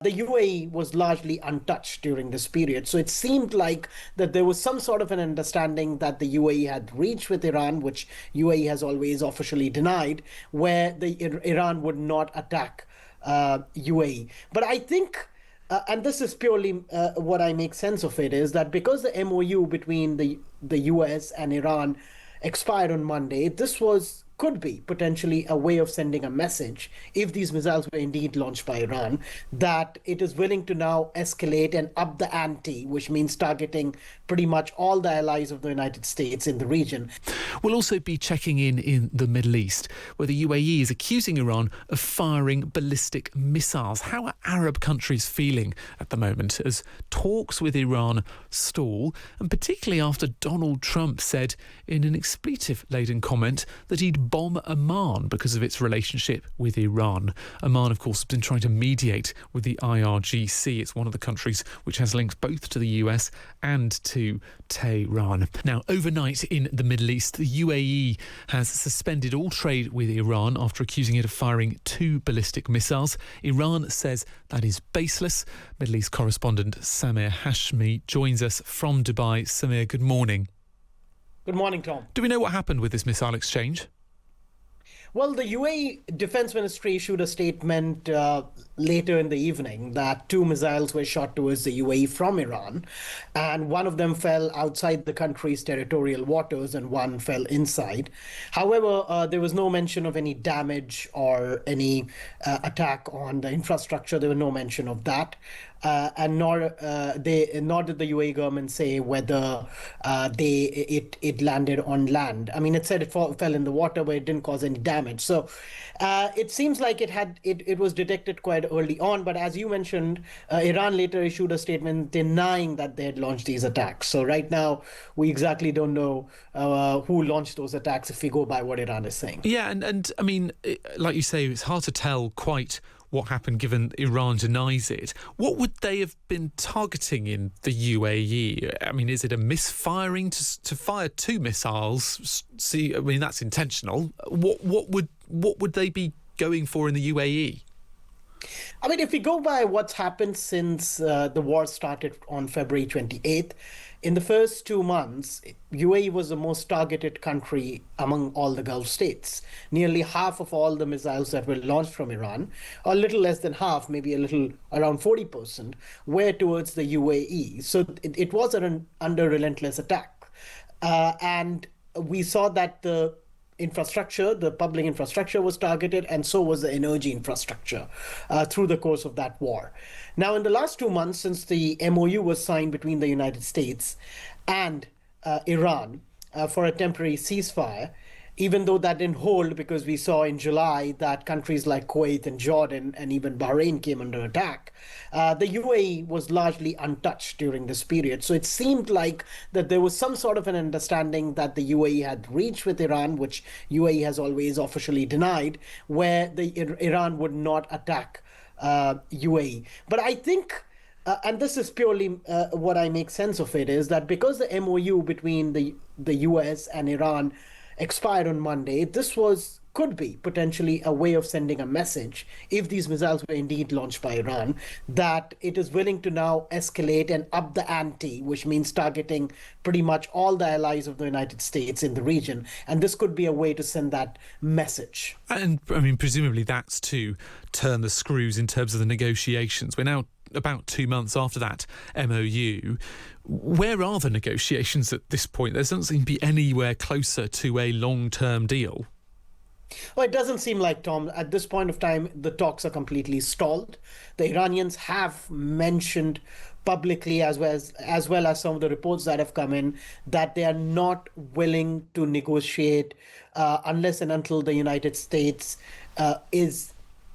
The UAE was largely untouched during this period. So it seemed like that there was some sort of an understanding that the UAE had reached with Iran, which UAE has always officially denied, where Iran would not attack UAE. But I think, and this is purely what I make sense of it, is that because the MOU between the US and Iran expired on Monday, this was could be potentially a way of sending a message, if these missiles were indeed launched by Iran, that it is willing to now escalate and up the ante, which means targeting pretty much all the allies of the United States in the region. We'll also be checking in the Middle East, where the UAE is accusing Iran of firing ballistic missiles. How are Arab countries feeling at the moment as talks with Iran stall, and particularly after Donald Trump said in an expletive-laden comment that he'd bomb Oman because of its relationship with Iran. Oman, of course, has been trying to mediate with the IRGC. It's one of the countries which has links both to the US and to Tehran. Now, overnight in the Middle East, the UAE has suspended all trade with Iran after accusing it of firing 2 ballistic missiles. Iran says that is baseless. Middle East correspondent Samir Hashmi joins us from Dubai. Samir, good morning. Good morning, Tom. Do we know what happened with this missile exchange? Well, the UAE Defense Ministry issued a statement later in the evening that 2 missiles were shot towards the UAE from Iran, and one of them fell outside the country's territorial waters and one fell inside. However, there was no mention of any damage or any attack on the infrastructure. There was no mention of that. And nor did the UAE government say whether it landed on land. I mean, it said it fell in the water, but it didn't cause any damage. So it seems like it was detected quite early on. But as you mentioned, Iran later issued a statement denying that they had launched these attacks. So right now, we exactly don't know who launched those attacks if we go by what Iran is saying. Yeah, and I mean, like you say, it's hard to tell quite what happened given Iran denies it. What would they have been targeting in the UAE? I mean, is it a misfiring to fire 2 missiles? See, I mean, that's intentional. What would they be going for in the UAE? I mean, if we go by what's happened since the war started on February 28th, in the first 2 months, UAE was the most targeted country among all the Gulf states. Nearly half of all the missiles that were launched from Iran, or a little less than half, maybe a little around 40%, were towards the UAE. So it was under relentless attack. And we saw that the public infrastructure was targeted, and so was the energy infrastructure through the course of that war. Now, in the last 2 months, since the MOU was signed between the United States and Iran for a temporary ceasefire, even though that didn't hold because we saw in July that countries like Kuwait and Jordan and even Bahrain came under attack, the UAE was largely untouched during this period. So it seemed like that there was some sort of an understanding that the UAE had reached with Iran, which UAE has always officially denied, where Iran would not attack UAE. But I think and this is purely what I make sense of it, is that because the MOU between the US and Iran expired on Monday, this could be potentially a way of sending a message, if these missiles were indeed launched by Iran, that it is willing to now escalate and up the ante, which means targeting pretty much all the allies of the United States in the region. And this could be a way to send that message. And I mean, presumably that's to turn the screws in terms of the negotiations. We're now about 2 months after that MOU. Where are the negotiations at this point? There doesn't seem to be anywhere closer to a long-term deal. Well, it doesn't seem like, Tom, at this point of time, the talks are completely stalled. The Iranians have mentioned publicly, as well as some of the reports that have come in, that they are not willing to negotiate unless and until the United States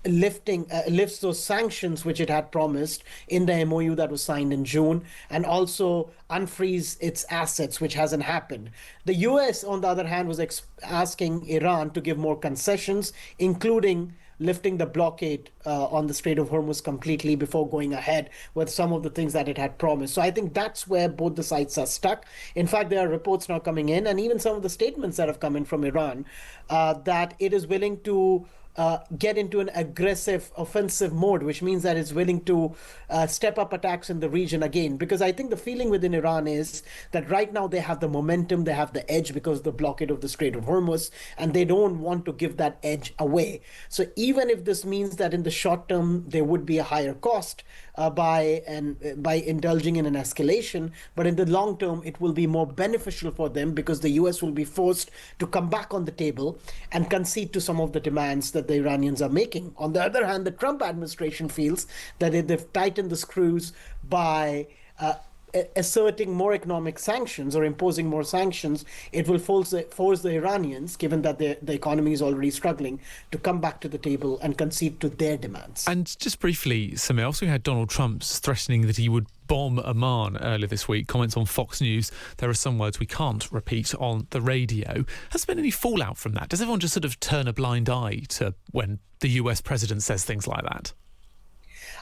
lifts those sanctions which it had promised in the MOU that was signed in June, and also unfreeze its assets, which hasn't happened. The US, on the other hand, was asking Iran to give more concessions, including lifting the blockade on the Strait of Hormuz completely before going ahead with some of the things that it had promised. So I think that's where both the sides are stuck. In fact, there are reports now coming in, and even some of the statements that have come in from Iran, that it is willing to get into an aggressive offensive mode, which means that it's willing to step up attacks in the region again. Because I think the feeling within Iran is that right now they have the momentum, they have the edge because of the blockade of the Strait of Hormuz, and they don't want to give that edge away. So even if this means that in the short term there would be a higher cost by indulging in an escalation, but in the long term it will be more beneficial for them because the US will be forced to come back on the table and concede to some of the demands that the Iranians are making. On the other hand, the Trump administration feels that if they've tightened the screws by asserting more economic sanctions or imposing more sanctions, it will force the Iranians, given that the economy is already struggling, to come back to the table and concede to their demands. And just briefly, Samir, also we had Donald Trump threatening that he would bomb Oman earlier this week. Comments on Fox News. There are some words we can't repeat on the radio. Has there been any fallout from that? Does everyone just sort of turn a blind eye to when the US president says things like that?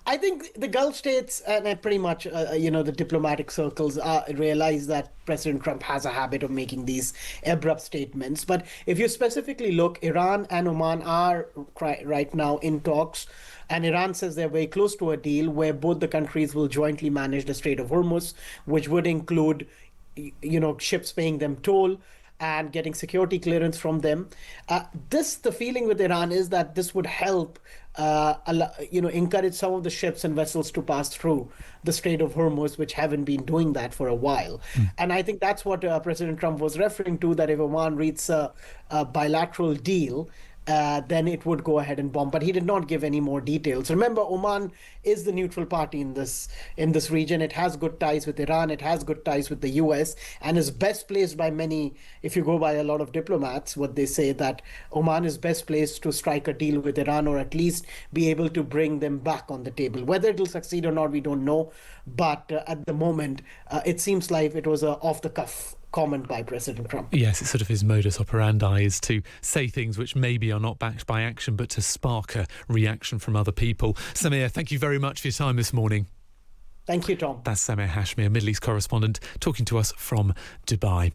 I think the Gulf states and pretty much, the diplomatic circles realize that President Trump has a habit of making these abrupt statements. But if you specifically look, Iran and Oman are right now in talks. And Iran says they're very close to a deal where both the countries will jointly manage the Strait of Hormuz, which would include, ships paying them toll and getting security clearance from them. The feeling with Iran is that this would help encourage some of the ships and vessels to pass through the Strait of Hormuz, which haven't been doing that for a while. And I think that's what President Trump was referring to, that if Oman reaches a bilateral deal, then it would go ahead and bomb. But he did not give any more details. Remember, Oman is the neutral party in this region. It has good ties with Iran. It has good ties with the US, and is best placed by many. If you go by a lot of diplomats, what they say, that Oman is best placed to strike a deal with Iran, or at least be able to bring them back on the table. Whether it will succeed or not, we don't know. But at the moment, it seems like it was a off-the-cuff comment by President Trump. Yes, it's sort of his modus operandi is to say things which maybe are not backed by action, but to spark a reaction from other people. Samir, thank you very much for your time this morning. Thank you, Tom. That's Samir Hashmi, a Middle East correspondent, talking to us from Dubai.